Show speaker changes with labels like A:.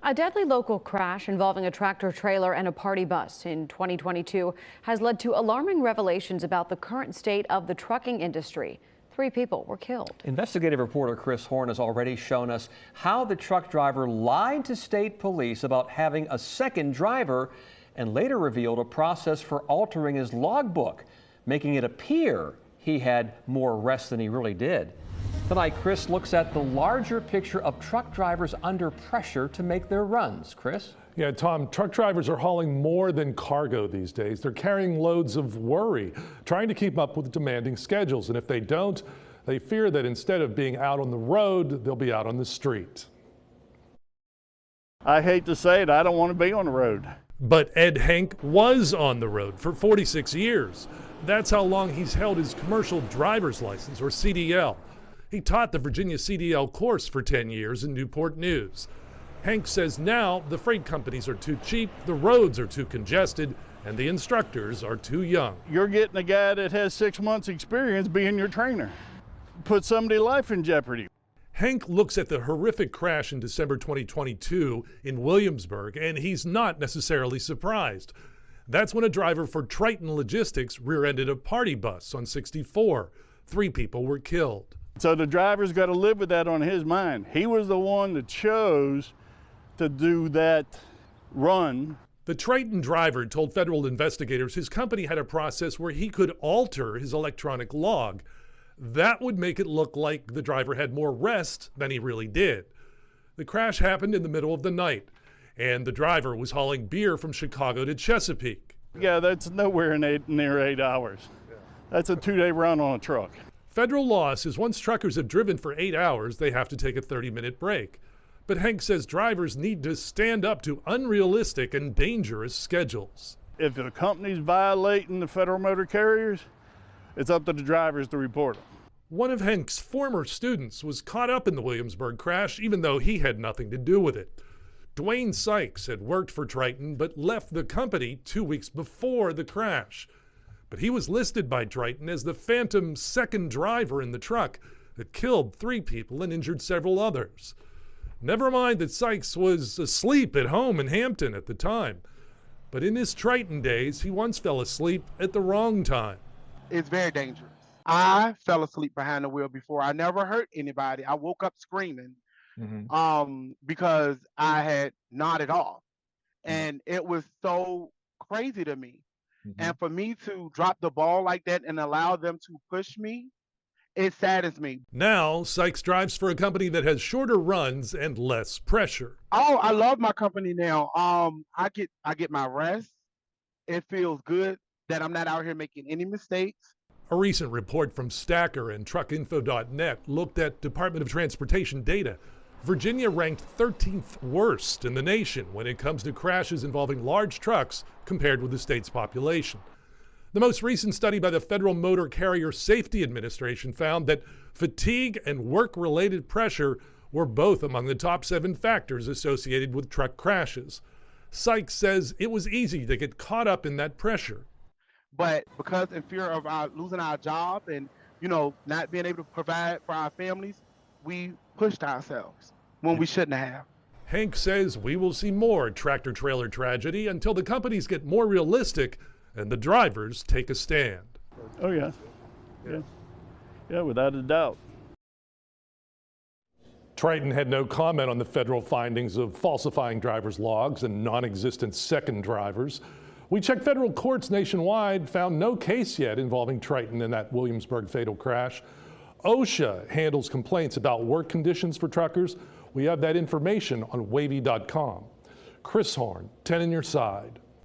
A: A deadly local crash involving a tractor trailer and a party bus in 2022 has led to alarming revelations about the current state of the trucking industry. 3 people were killed.
B: Investigative reporter Chris Horn has already shown us how the truck driver lied to state police about having a second driver and later revealed a process for altering his logbook, making it appear he had more rest than he really did. Tonight, Chris looks at the larger picture of truck drivers under pressure to make their runs. Chris?
C: Yeah, Tom, truck drivers are hauling more than cargo these days. They're carrying loads of worry, trying to keep up with demanding schedules. And if they don't, they fear that instead of being out on the road, they'll be out on the street.
D: I hate to say it, I don't want to be on the road.
C: But Ed Hank was on the road for 46 years. That's how long he's held his commercial driver's license, or CDL. He taught the Virginia CDL course for 10 years in Newport News. Hank says now the freight companies are too cheap, the roads are too congested, and the instructors are too young.
D: You're getting a guy that has 6 months experience being your trainer. Put somebody's life in jeopardy.
C: Hank looks at the horrific crash in December 2022 in Williamsburg, and he's not necessarily surprised. That's when a driver for Triton Logistics rear-ended a party bus on 64. 3 people were killed.
D: So the driver's got to live with that on his mind. He was the one that chose to do that run.
C: The Triton driver told federal investigators his company had a process where he could alter his electronic log. That would make it look like the driver had more rest than he really did. The crash happened in the middle of the night, and the driver was hauling beer from Chicago to Chesapeake.
D: Yeah, that's nowhere near 8 hours. That's a 2-day run on a truck.
C: Federal law says once truckers have driven for 8 hours, they have to take a 30-minute break. But Hank says drivers need to stand up to unrealistic and dangerous schedules.
D: If the company's violating the federal motor carriers, it's up to the drivers to report them.
C: One of Hank's former students was caught up in the Williamsburg crash, even though he had nothing to do with it. Dwayne Sykes had worked for Triton, but left the company 2 weeks before the crash. But he was listed by Triton as the phantom second driver in the truck that killed 3 people and injured several others. Never mind that Sykes was asleep at home in Hampton at the time. But in his Triton days, he once fell asleep at the wrong time.
E: It's very dangerous. I fell asleep behind the wheel before. I never hurt anybody. I woke up screaming because I had nodded off. And it was so crazy to me. And for me to drop the ball like that and allow them to push me, it saddens me.
C: Now, Sykes drives for a company that has shorter runs and less pressure.
E: Oh, I love my company now. I get my rest. It feels good that I'm not out here making any mistakes.
C: A recent report from Stacker and truckinfo.net looked at Department of Transportation data. Virginia ranked 13th worst in the nation when it comes to crashes involving large trucks compared with the state's population. The most recent study by the Federal Motor Carrier Safety Administration found that fatigue and work-related pressure were both among the top 7 factors associated with truck crashes. Sykes says it was easy to get caught up in that pressure.
E: But because in fear of losing our job and, not being able to provide for our families, we pushed ourselves when we shouldn't have.
C: Hank says we will see more tractor-trailer tragedy until the companies get more realistic and the drivers take a stand.
D: Oh, yeah. Yeah, without a doubt.
C: Triton had no comment on the federal findings of falsifying drivers' logs and non-existent second drivers. We checked federal courts nationwide, found no case yet involving Triton in that Williamsburg fatal crash. OSHA handles complaints about work conditions for truckers. We have that information on wavy.com. Chris Horn, 10 on your side.